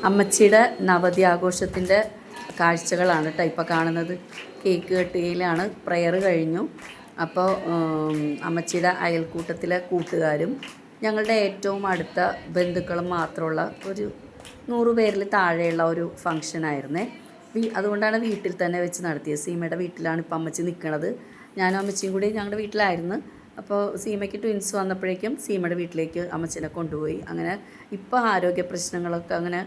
അമ്മച്ചിയുടെ നവതി ആഘോഷത്തിൻ്റെ കാഴ്ചകളാണ് കേട്ടോ ഇപ്പോൾ കാണുന്നത്. കേക്ക് കട്ടിയിലാണ്, പ്രെയർ കഴിഞ്ഞു. അപ്പോൾ അമ്മച്ചിയുടെ അയൽക്കൂട്ടത്തിലെ കൂട്ടുകാരും ഞങ്ങളുടെ ഏറ്റവും അടുത്ത ബന്ധുക്കളും മാത്രമുള്ള ഒരു 100 പേരിൽ താഴെയുള്ള ഒരു ഫംഗ്ഷനായിരുന്നേ. അതുകൊണ്ടാണ് വീട്ടിൽ തന്നെ വെച്ച് നടത്തിയത്. സീമയുടെ വീട്ടിലാണ് ഇപ്പോൾ അമ്മച്ചി നിൽക്കുന്നത്. ഞാനും അമ്മച്ചിയും കൂടി ഞങ്ങളുടെ വീട്ടിലായിരുന്നു. അപ്പോൾ സീമയ്ക്ക് ട്വിൻസ് വന്നപ്പോഴേക്കും സീമയുടെ വീട്ടിലേക്ക് അമ്മച്ചിനെ കൊണ്ടുപോയി. അങ്ങനെ ഇപ്പോൾ ആരോഗ്യ പ്രശ്നങ്ങളൊക്കെ അങ്ങനെ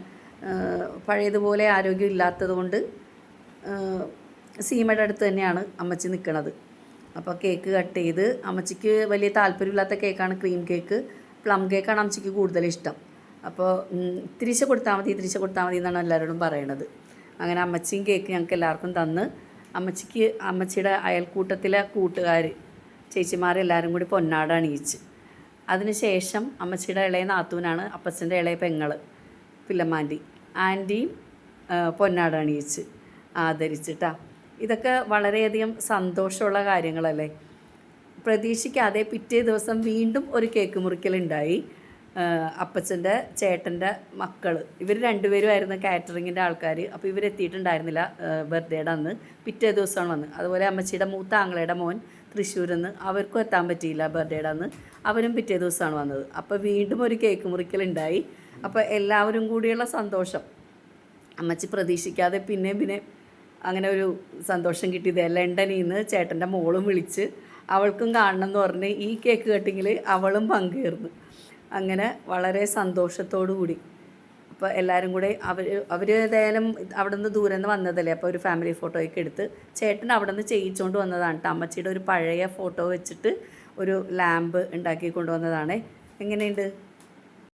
പഴയതുപോലെ ആരോഗ്യം ഇല്ലാത്തത് കൊണ്ട് സീമയുടെ അടുത്ത് തന്നെയാണ് അമ്മച്ചി നിൽക്കുന്നത്. അപ്പോൾ കേക്ക് കട്ട് ചെയ്ത്, അമ്മച്ചിക്ക് വലിയ താല്പര്യമില്ലാത്ത കേക്കാണ് ക്രീം കേക്ക്. പ്ലം കേക്കാണ് അമ്മച്ചിക്ക് കൂടുതൽ ഇഷ്ടം. അപ്പോൾ ഇത്തിരിശ കൊടുത്താൽ മതി എന്നാണ് എല്ലാവരോടും പറയണത്. അങ്ങനെ അമ്മച്ചിയും കേക്ക് ഞങ്ങൾക്ക് എല്ലാവർക്കും തന്ന് അമ്മച്ചിയുടെ അയൽക്കൂട്ടത്തിലെ കൂട്ടുകാർ ചേച്ചിമാരെല്ലാവരും കൂടി പൊന്നാട അണിയിച്ച്. അതിനുശേഷം അമ്മച്ചിയുടെ ഇളയ നാത്തൂനാണ് അപ്പച്ചൻ്റെ ഇളയ പെങ്ങൾ പില്ലമ്മാൻ്റി. ആൻറ്റിയും പൊന്നാട അണിയിച്ച് ആദരിച്ചിട്ടാ. ഇതൊക്കെ വളരെയധികം സന്തോഷമുള്ള കാര്യങ്ങളല്ലേ. പ്രതീക്ഷിക്കാതെ പിറ്റേ ദിവസം വീണ്ടും ഒരു കേക്ക് മുറിക്കലുണ്ടായി. അപ്പച്ചൻ്റെ ചേട്ടൻ്റെ മക്കൾ ഇവർ രണ്ടുപേരുമായിരുന്നു കാറ്ററിങ്ങിൻ്റെ ആൾക്കാർ. അപ്പോൾ ഇവരെത്തിയിട്ടുണ്ടായിരുന്നില്ല ബർത്ത്ഡേയുടെ അന്ന്. പിറ്റേ ദിവസമാണ് വന്ന്. അതുപോലെ അമ്മച്ചിയുടെ മൂത്ത ആങ്ങളയുടെ മോൻ തൃശ്ശൂരിൽ നിന്ന്, അവർക്കും എത്താൻ പറ്റിയില്ല ബർത്ത്ഡേയുടെ അന്ന്. അവരും പിറ്റേ ദിവസമാണ് വന്നത്. അപ്പോൾ വീണ്ടും ഒരു കേക്ക് മുറിക്കലുണ്ടായി. അപ്പോൾ എല്ലാവരും കൂടിയുള്ള സന്തോഷം അമ്മച്ചി പ്രതീക്ഷിക്കാതെ പിന്നെ അങ്ങനെ ഒരു സന്തോഷം കിട്ടിയത്. ലണ്ടനിൽ നിന്ന് ചേട്ടൻ്റെ മോളും വിളിച്ച് അവൾക്കും കാണണം എന്ന് പറഞ്ഞ് ഈ കേക്ക് കട്ടിങ്ങിൽ അവളും പങ്കുചേർന്നു. അങ്ങനെ വളരെ സന്തോഷത്തോടു കൂടി അപ്പോൾ എല്ലാവരും കൂടെ അവർ ഏതായാലും അവിടെ നിന്ന് ദൂരെ നിന്ന് വന്നതല്ലേ. അപ്പോൾ ഒരു ഫാമിലി ഫോട്ടോയൊക്കെ എടുത്ത് ചേട്ടൻ അവിടെ നിന്ന് ചെയ്യിച്ചുകൊണ്ട് വന്നതാണ്. അമ്മച്ചിയുടെ ഒരു പഴയ ഫോട്ടോ വെച്ചിട്ട് ഒരു ലാമ്പ് ഉണ്ടാക്കി കൊണ്ടുവന്നതാണ്. എങ്ങനെയുണ്ട്?